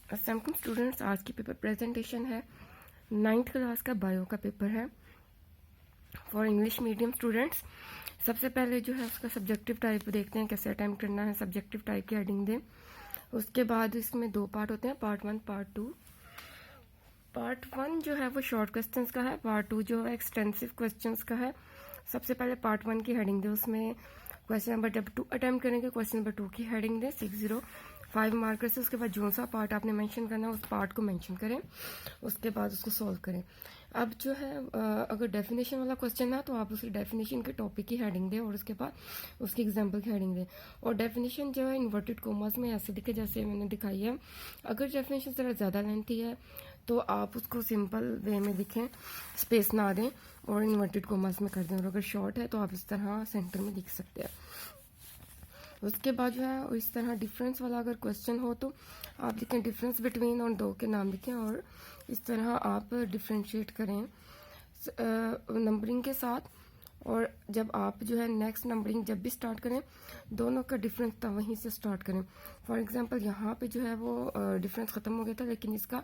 अस्सलाम वालेकुम स्टूडेंट्स, आज की पेपर प्रेजेंटेशन है 9th क्लास का बायो का पेपर है फॉर इंग्लिश मीडियम स्टूडेंट्स। सबसे पहले जो है उसका सब्जेक्टिव टाइप देखते हैं कैसे अटैम्प्ट करना है। सब्जेक्टिव टाइप की हेडिंग दें। उसके बाद इसमें 2 पार्ट होते हैं, पार्ट 1 पार्ट 2। पार्ट 1 जो है वो शॉर्ट क्वेश्चंस का है, पार्ट 2 जो है एक्सटेंसिव क्वेश्चंस का है। सबसे पहले पार्ट 1 की हेडिंग दें, उसमें क्वेश्चन नंबर जब 2 अटैम्प्ट करेंगे क्वेश्चन नंबर 2 की हेडिंग दें 605 मार्कर से। उसके बाद जो सा पार्ट आपने मेंशन करना है उस पार्ट को मेंशन करें, उसके बाद उसको सॉल्व करें। अब जो है अगर डेफिनेशन वाला क्वेश्चन है तो आप उसी डेफिनेशन के टॉपिक की हेडिंग दें और उसके बाद उसकी एग्जांपल की हेडिंग दें। और डेफिनेशन जो है इन्वर्टेड कोमास में ऐसे दिखे जैसे मैंने दिखाई है। अगर डेफिनेशन ज़रा ज़्यादा लेंथी है तो आप उसको सिंपल वे में लिखें, स्पेस ना दें और इन्वर्टेड कोमास में कर दें। और अगर शॉर्ट है तो आप इस तरह सेंटर में लिख सकते हैं। उसके बाद जो है इस तरह डिफरेंस वाला अगर क्वेश्चन हो तो आप लिखें डिफरेंस बिटवीन और 2 के नाम लिखें और इस तरह आप डिफ्रेंशिएट करें नंबरिंग के साथ। और जब आप जो है नेक्स्ट नंबरिंग जब भी स्टार्ट करें दोनों का डिफरेंस था वहीं से स्टार्ट करें। फॉर एग्जांपल यहाँ पे जो है वो डिफरेंस ख़त्म हो गया था लेकिन इसका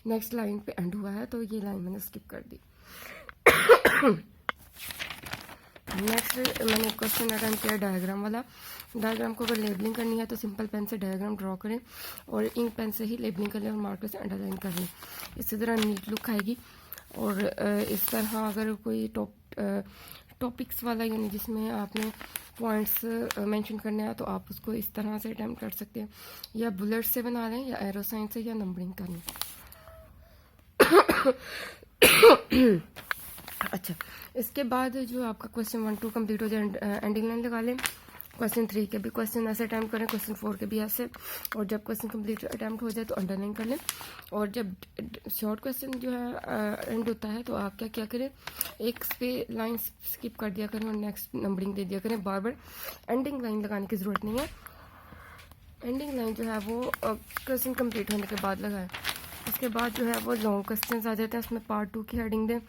नेक्स्ट लाइन पे एंड हुआ है तो ये लाइन मैंने स्किप कर दी। नेक्स्ट मैंने क्वेश्चन अटेम्प्ट किया डायग्राम वाला। डायग्राम को अगर लेबलिंग करनी है तो सिंपल पेन से डायग्राम ड्रॉ करें और इंक पेन से ही लेबलिंग कर लें और मार्कर से अंडरलाइन कर लें। इसी तरह नीट लुक आएगी। और इस तरह अगर कोई टॉपिक्स वाला यानी जिसमें आपने पॉइंट्स मेंशन करने हैं तो आप उसको इस तरह से अटेम्प्ट कर सकते हैं, या बुलेट से बना लें या एरो साइन से या नंबरिंग कर लें। अच्छा, इसके बाद जो आपका क्वेश्चन 1 2 कंप्लीट हो जाए एंडिंग लाइन लगा लें। क्वेश्चन 3 के भी क्वेश्चन ऐसे अटैम्प्ट करें, क्वेश्चन 4 के भी ऐसे। और जब क्वेश्चन कंप्लीट अटैम्प्ट हो जाए तो अंडरलाइन कर लें। और जब शॉर्ट क्वेश्चन जो है एंड होता है तो आप क्या करें, एक लाइन स्किप कर दिया करें और नेक्स्ट नंबरिंग दे दिया करें। बार बार एंडिंग लाइन लगाने की ज़रूरत नहीं है। एंडिंग लाइन जो है वो क्वेश्चन कंप्लीट होने के बाद लगाएं। उसके बाद जो है वो लॉन्ग क्वेश्चन आ जाते हैं, उसमें पार्ट 2 की हेडिंग दें।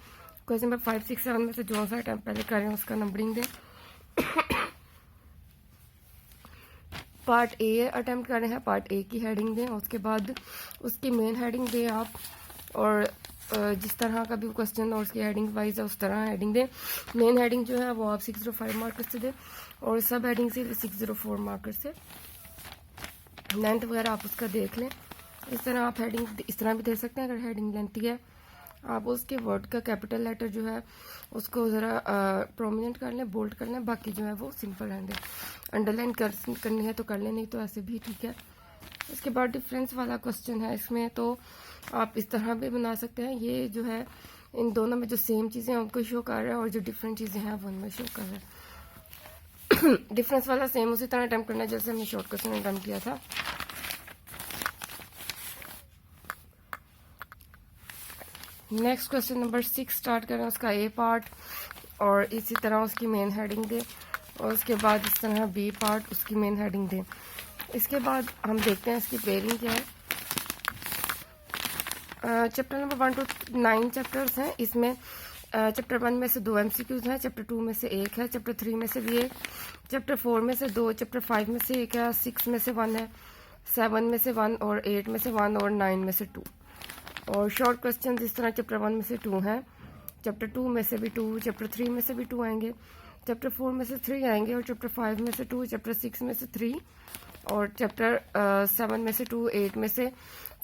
क्वेश्चन नंबर 5 6 7 में से जो सा अटैम्प्ट पहले करें उसका नंबरिंग दें। पार्ट ए अटैम्प्ट कर रहे हैं, पार्ट ए की हेडिंग दें। उसके बाद उसकी मेन हेडिंग दें आप, और जिस तरह का भी क्वेश्चन और उसकी हेडिंग वाइज है उस तरह हेडिंग दें। मेन हेडिंग जो है वो आप 605 मार्कर से दें और सब हेडिंग से 604 मार्कर से। लेंथ वगैरह आप उसका देख लें। इस तरह आप हेडिंग इस तरह भी दे सकते हैं। अगर हेडिंग लेंथी है आप उसके वर्ड का कैपिटल लेटर जो है उसको ज़रा प्रोमिनेंट कर लें, बोल्ड कर लें, बाकी जो है वो सिंपल रहने दें। अंडरलाइन करनी है तो कर लें, नहीं तो ऐसे भी ठीक है। इसके बाद डिफरेंस वाला क्वेश्चन है, इसमें तो आप इस तरह भी बना सकते हैं। ये जो है इन दोनों में जो सेम चीज़ें हैं उनको शो कर रहा है और जो डिफरेंट चीज़ें हैं वो उनमें शो कर रहा है। डिफरेंस वाला सेम उसी तरह अटैम्प्ट करना है जैसे हमने शॉर्ट क्वेश्चन अटैम्प्ट किया था। नेक्स्ट क्वेश्चन नंबर 6 स्टार्ट करें, उसका ए पार्ट और इसी तरह उसकी मेन हेडिंग दें। और उसके बाद इस तरह बी पार्ट उसकी मेन हेडिंग दें। इसके बाद हम देखते हैं इसकी पेयरिंग क्या है। चैप्टर नंबर 1 to 9 चैप्टर्स हैं। इसमें चैप्टर 1 में से 2 MCQs हैं, चैप्टर 2 में से 1 है, चैप्टर 3 में से भी 1, चैप्टर 4 में से 2, चैप्टर 5 में से 1 है, 6 में से 1 है, 7 में से 1 और 8 में से 1 और 9 में से 2। और शॉर्ट क्वेश्चन इस तरह चैप्टर 1 में से 2 हैं, चैप्टर 2 में से भी 2, चैप्टर 3 में से भी 2 आएंगे, चैप्टर 4 में से 3 आएंगे और चैप्टर 5 में से 2, चैप्टर 6 में से 3 और चैप्टर 7 में से 2, 8 में से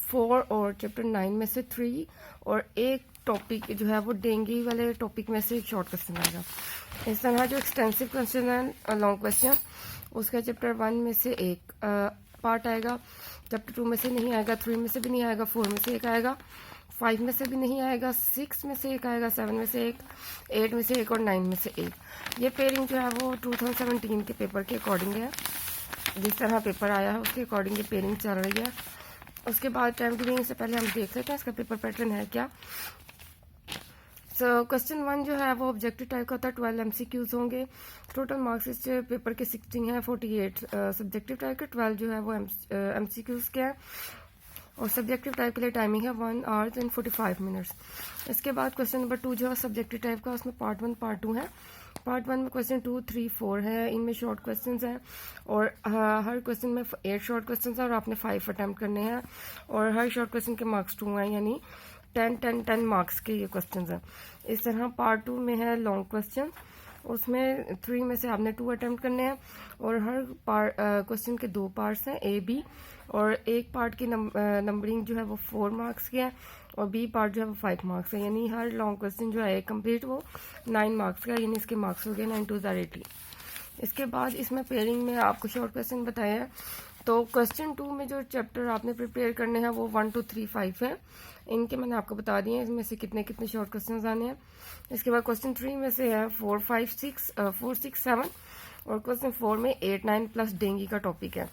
4 और चैप्टर 9 में से 3। और एक टॉपिक जो है वो डेंगू वाले टॉपिक में से एक शॉर्ट क्वेश्चन आएगा। इस तरह जो एक्सटेंसिव क्वेश्चन है लॉन्ग क्वेश्चन उसका चैप्टर 1 में से एक पार्ट आएगा, चैप्टर 2 में से नहीं आएगा, 3 में से भी नहीं आएगा, 4 में से एक आएगा, 5 में से भी नहीं आएगा, 6 में से एक आएगा, 7 में से एक, 8 में से एक और 9 में से एक। ये पेयरिंग जो है वो 2017 के पेपर के अकॉर्डिंग है, जिस तरह पेपर आया है उसके अकॉर्डिंग ये पेयरिंग चल रही है। उसके बाद टाइम गिविंग से पहले हम देख लेते हैं इसका पेपर पैटर्न है क्या। क्वेश्चन 1 जो है वो ऑब्जेक्टिव टाइप का होता है, 12 MCQs होंगे। टोटल मार्क्स इस पेपर के 16 हैं, 48 सब्जेक्टिव टाइप के, 12 जो है वो MCQs के हैं। और सब्जेक्टिव टाइप के लिए टाइमिंग है 1 hour and 45 minutes। इसके बाद क्वेश्चन नंबर 2 जो है सब्जेक्टिव टाइप का, उसमें पार्ट 1 पार्ट 2 है। पार्ट 1 में क्वेश्चन 2, 3, 4 है, इनमें शॉर्ट क्वेश्चन हैं और हर क्वेश्चन में 8 शॉर्ट क्वेश्चन हैं और आपने 5 अटैम्प्ट करने हैं और हर शॉर्ट क्वेश्चन के मार्क्स 2 हैं, यानी 10 मार्क्स के ये क्वेश्चन हैं। इस तरह पार्ट 2 में है लॉन्ग क्वेश्चन, उसमें 3 में से आपने 2 अटैम्प्ट करने हैं और हर क्वेश्चन के 2 पार्ट्स हैं, ए बी, और एक पार्ट की नंबरिंग जो है वो 4 मार्क्स की है और बी पार्ट जो है वो 5 मार्क्स है, यानी हर लॉन्ग क्वेश्चन जो है कंप्लीट वो 9 मार्क्स का, यानी इसके मार्क्स हो गए 9 2 80। इसके बाद इसमें पेयरिंग में आपको शॉर्ट क्वेश्चन बताया है। तो क्वेश्चन 2 में जो चैप्टर आपने प्रिपेयर करने हैं वो 1 2 3 5 है, इनके मैंने आपको बता दिए हैं इसमें से कितने कितने शॉर्ट क्वेश्चन आने हैं। इसके बाद क्वेश्चन 3 में से है 4 6 7 और क्वेश्चन 4 में 8 9 प्लस डेंगू का टॉपिक है।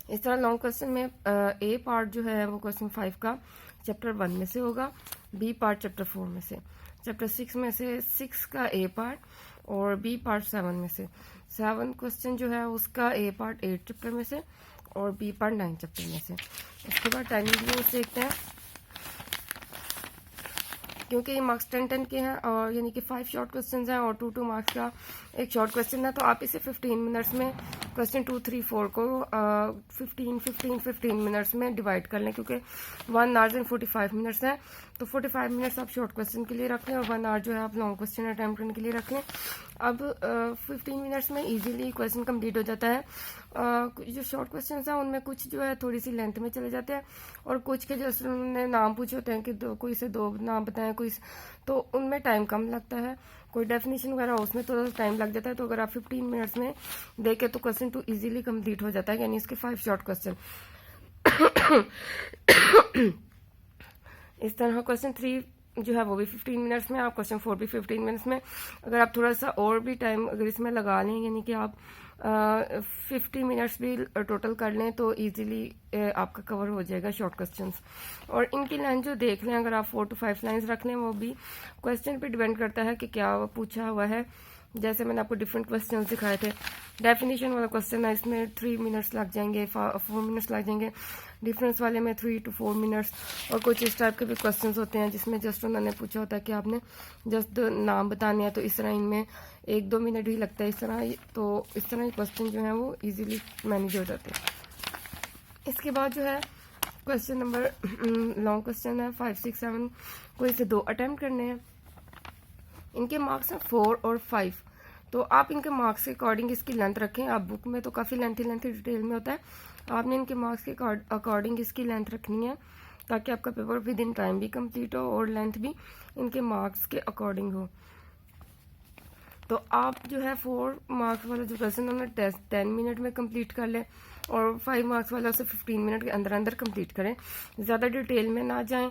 इस तरह लॉन्ग क्वेश्चन में ए पार्ट जो है वो क्वेश्चन 5 का चैप्टर 1 में से होगा, बी पार्ट चैप्टर 4 में से, चैप्टर 6 में से 6 का ए पार्ट और बी पार्ट 7 में से, 7 क्वेश्चन जो है उसका ए पार्ट 8 चैप्टर में से और बी पार्ट 9 चैप्टर में से। इसके बाद टाइमिंग भी देखते हैं, क्योंकि ये मार्क्स 10 के हैं और यानी कि 5 शॉर्ट क्वेश्चन हैं और 2 मार्क्स का एक शॉर्ट क्वेश्चन है, तो आप इसे 15 मिनट्स में क्वेश्चन 2 3 4 को 15 मिनट्स में डिवाइड कर लें, क्योंकि 1 आवर एंड 45 मिनट्स है, तो 45 मिनट्स आप शॉर्ट क्वेश्चन के लिए रख लें और 1 आवर जो है आप लॉन्ग क्वेश्चन अटैम्प्ट करने के लिए रख लें। अब 15 मिनट्स में इजीली क्वेश्चन कंप्लीट हो जाता है। जो शॉर्ट क्वेश्चन हैं उनमें कुछ जो है थोड़ी सी लेंथ में चले जाते हैं और कुछ के जैसे उन्होंने नाम पूछे होते हैं कि कोई से 2 नाम बताएं, कोई तो उनमें टाइम कम लगता है, कोई डेफिनेशन वगैरह उसमें थोड़ा सा टाइम लग जाता है। तो अगर आप 15 मिनट्स में देखें तो क्वेश्चन 2 इजीली कंप्लीट हो जाता है, यानी इसके 5 शॉर्ट क्वेश्चन। इस तरह क्वेश्चन 3 जो है वो भी 15 मिनट्स में, आप क्वेश्चन 4 भी 15 मिनट्स में। अगर आप थोड़ा सा और भी टाइम अगर इसमें लगा लें, यानी कि आप 50 मिनट्स भी टोटल कर लें तो इजीली आपका कवर हो जाएगा शॉर्ट क्वेश्चंस। और इनकी लाइन जो देख लें, अगर आप 4 to 5 लाइंस रख लें, वो भी क्वेश्चन पे डिपेंड करता है कि क्या पूछा हुआ है। जैसे मैंने आपको डिफरेंट क्वेश्चन दिखाए थे, डेफिनेशन वाला क्वेश्चन है, इसमें 3 मिनट्स लग जाएंगे, 4 मिनट्स लग जाएंगे। डिफरेंस वाले में 3 to 4 मिनट्स। और कुछ इस टाइप के भी क्वेश्चंस होते हैं जिसमें जस्ट उन्होंने पूछा होता है कि आपने जस्ट नाम बताने हैं, तो इस तरह इनमें 1-2 मिनट ही लगता है इस तरह। तो इस तरह क्वेश्चन जो है वो इजीली मैनेज हो जाते हैं। इसके बाद जो है क्वेश्चन नंबर लॉन्ग क्वेश्चन है 5 6 7 को इसे 2 अटेम्प्ट करने हैं। इनके मार्क्स हैं 4 और 5। तो आप इनके मार्क्स के अकॉर्डिंग इसकी लेंथ रखें। आप बुक में तो काफ़ी लेंथी डिटेल में होता है, आपने इनके मार्क्स के अकॉर्डिंग इसकी लेंथ रखनी है, ताकि आपका पेपर विद इन टाइम भी कंप्लीट हो और लेंथ भी इनके मार्क्स के अकॉर्डिंग हो। तो आप जो है 4 मार्क्स वाला जो क्वेश्चन उन्होंने 10 मिनट में कंप्लीट कर लें और 5 मार्क्स वाला उसे 15 मिनट के अंदर अंदर कंप्लीट करें। ज़्यादा डिटेल में ना जाएं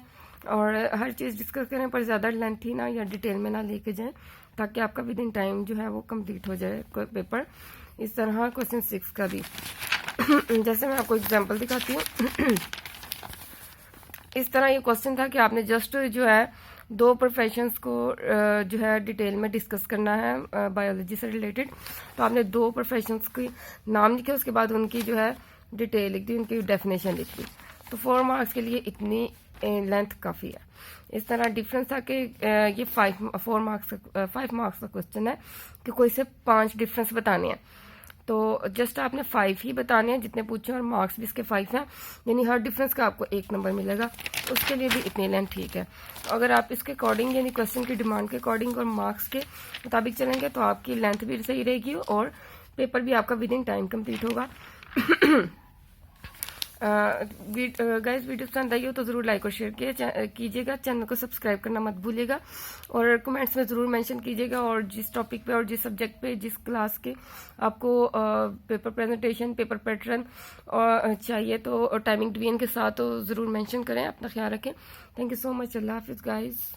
और हर चीज़ डिस्कस करें, पर ज़्यादा लेंथी ना या डिटेल में ना लेके जाएं, ताकि आपका विद इन टाइम जो है वो कंप्लीट हो जाए पेपर। इस तरह क्वेश्चन 6 का भी जैसे मैं आपको एग्जांपल दिखाती हूँ। इस तरह ये क्वेश्चन था कि आपने जस्ट जो है 2 प्रोफेशंस को जो है डिटेल में डिस्कस करना है बायोलॉजी से रिलेटेड। तो आपने 2 प्रोफेशंस के नाम लिखे, उसके बाद उनकी जो है डिटेल लिख दी, उनकी डेफिनेशन लिख दी। तो 4 मार्क्स के लिए इतनी लेंथ काफ़ी है। इस तरह डिफरेंस था कि ये 5 मार्क्स का क्वेश्चन है कि कोई से 5 डिफरेंस बताने हैं, तो जस्ट आपने 5 ही बताने हैं जितने पूछे और मार्क्स भी इसके 5 हैं, यानी हर डिफरेंस का आपको 1 नंबर मिलेगा। उसके लिए भी इतनी लेंथ ठीक है। अगर आप इसके अकॉर्डिंग यानी क्वेश्चन की डिमांड के अकॉर्डिंग और मार्क्स के मुताबिक चलेंगे तो आपकी लेंथ भी सही रहेगी और पेपर भी आपका विद इन टाइम कंप्लीट होगा। गाइस वीडियो पसंद आई हो तो ज़रूर लाइक और शेयर कीजिएगा, चैनल को सब्सक्राइब करना मत भूलिएगा और कमेंट्स में ज़रूर मेंशन कीजिएगा। और जिस टॉपिक पे और जिस सब्जेक्ट पे जिस क्लास के आपको पेपर प्रेजेंटेशन पेपर पैटर्न और चाहिए तो टाइमिंग डिवीजन के साथ तो ज़रूर मेंशन करें। अपना ख्याल रखें। Thank you so much. अल्लाह हाफिज़ गाइस।